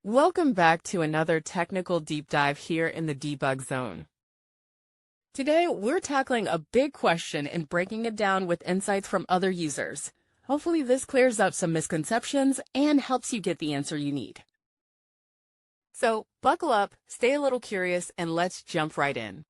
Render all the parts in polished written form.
Welcome back to another technical deep dive here in the debug zone. Today, we're tackling a big question and breaking it down with insights from other users. Hopefully this clears up some misconceptions and helps you get the answer you need. So buckle up, stay a little curious, and let's jump right in.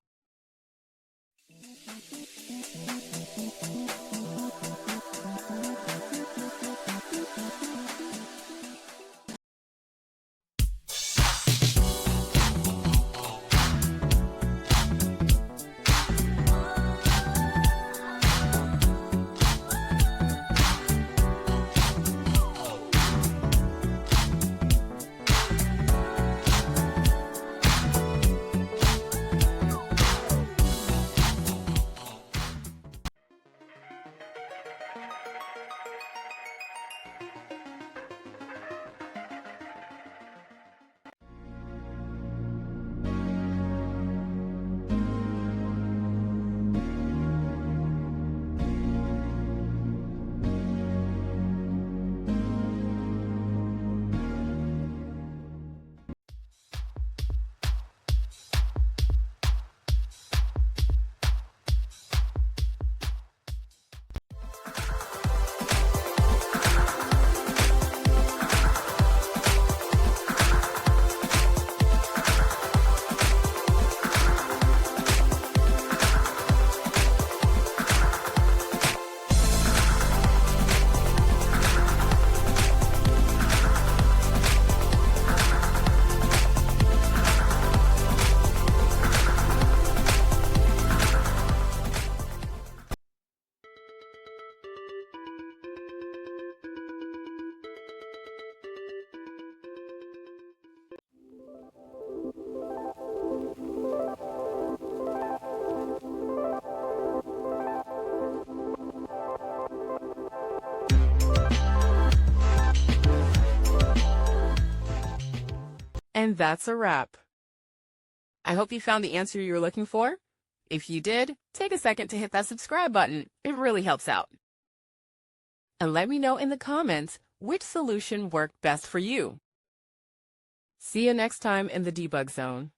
And that's a wrap. I hope you found the answer you were looking for. If you did, take a second to hit that subscribe button. It really helps out. And let me know in the comments which solution worked best for you. See you next time in the debug zone.